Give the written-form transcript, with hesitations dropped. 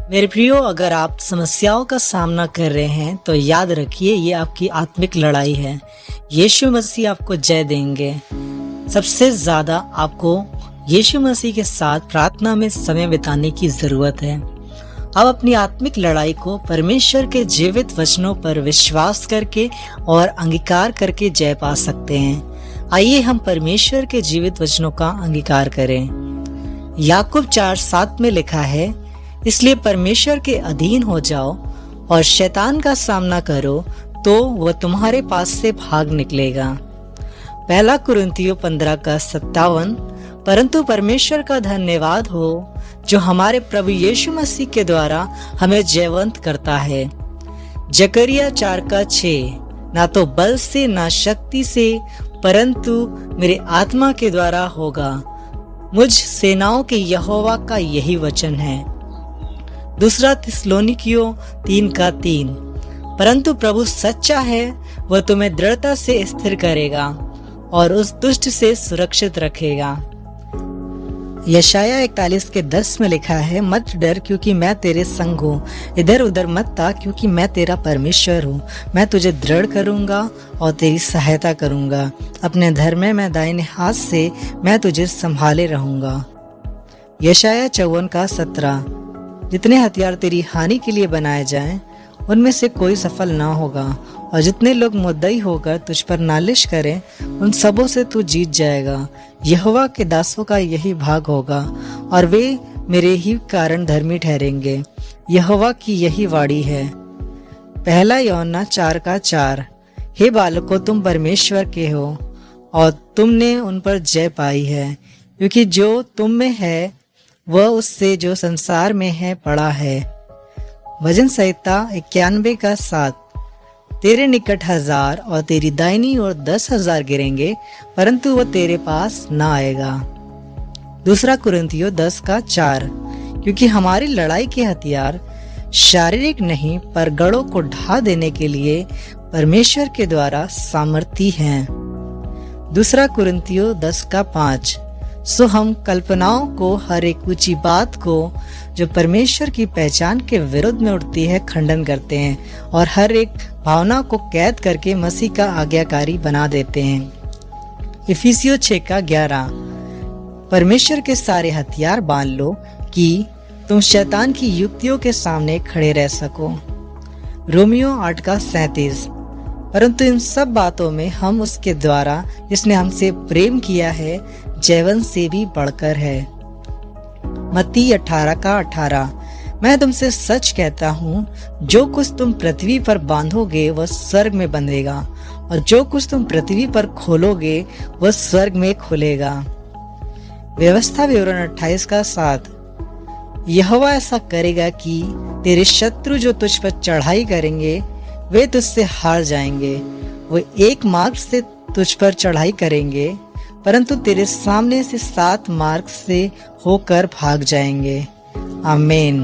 मेरे प्रियो, अगर आप समस्याओं का सामना कर रहे हैं तो याद रखिए ये आपकी आत्मिक लड़ाई है। यीशु मसीह आपको जय देंगे। सबसे ज्यादा आपको यीशु मसीह के साथ प्रार्थना में समय बिताने की जरूरत है। आप अपनी आत्मिक लड़ाई को परमेश्वर के जीवित वचनों पर विश्वास करके और अंगीकार करके जय पा सकते हैं। आइए हम परमेश्वर के जीवित वचनों का अंगीकार करें। याकूब 4:7 में लिखा है, इसलिए परमेश्वर के अधीन हो जाओ और शैतान का सामना करो तो वह तुम्हारे पास से भाग निकलेगा। पहला कुरिन्थियों 15:57, परंतु परमेश्वर का धन्यवाद हो जो हमारे प्रभु यीशु मसीह के द्वारा हमें जयवंत करता है। जकरिया 4:6, ना तो बल से ना शक्ति से परंतु मेरे आत्मा के द्वारा होगा। मुझ सेनाओं के यहोवा का यही वचन है। दूसरा थिस्सलुनीकियों 3:3, परंतु प्रभु सच्चा है, वह तुम्हें दृढ़ता से स्थिर करेगा और उस दुष्ट से सुरक्षित रखेगा। यशाया 41:10 में लिखा है, मत डर क्योंकि मैं तेरे संग हूँ, इधर उधर मत ताक क्योंकि मैं तेरा परमेश्वर हूँ। मैं तुझे दृढ़ करूंगा और तेरी सहायता करूंगा, अपने धर्म में दाहिने हाथ से मैं तुझे संभाले रहूंगा। यशाया 54:17, जितने हथियार तेरी हानि के लिए बनाए जाएं, उनमें से कोई सफल ना होगा, और जितने लोग मुद्दई होकर तुझ पर नालिश करें, उन सबों से तू जीत जाएगा। यहोवा के दासों का यही भाग होगा और वे मेरे ही कारण धर्मी ठहरेंगे। यहोवा की यही वाणी है। पहला यूहन्ना 4:4, हे बालकों, तुम परमेश्वर के हो और तुमने उन पर जय पाई है, क्योंकि जो तुम में है वह उससे जो संसार में है बड़ा है। भजन संहिता 91:7, तेरे निकट 1000 और तेरी दाहिनी ओर 10,000 गिरेंगे, परंतु वह तेरे पास ना आएगा। दूसरा कुरिन्थियों 10:4, क्योंकि हमारी लड़ाई के हथियार शारीरिक नहीं पर गढ़ों को ढा देने के लिए परमेश्वर के द्वारा सामर्थी हैं। दूसरा कुरिन्थियों 10:5, सो हम कल्पनाओं को, हर एक ऊंची बात को जो परमेश्वर की पहचान के विरुद्ध में उठती है, खंडन करते हैं और हर एक भावना को कैद करके मसीह का आज्ञाकारी बना देते हैं। इफिसियों 6:11, परमेश्वर के सारे हथियार बांध लो कि तुम शैतान की युक्तियों के सामने खड़े रह सको। रोमियो 8:37, परंतु इन सब बातों में हम उसके द्वारा जिसने हमसे प्रेम किया है जयवंत से भी बढ़कर है। मत्ती 18:18, मैं तुमसे सच कहता हूँ, जो कुछ तुम पृथ्वी पर बांधोगे वह स्वर्ग में बंधेगा, और जो कुछ तुम पृथ्वी पर खोलोगे वह स्वर्ग में खुलेगा। व्यवस्था विवरण 28:7, यहोवा ऐसा करेगा कि तेरे शत्रु जो तुझ पर चढ़ाई करेंगे वे तुझसे हार जाएंगे। वो एक मार्ग से तुझ पर चढ़ाई करेंगे, परंतु तेरे सामने से 7 मार्ग से होकर भाग जाएंगे। आमीन।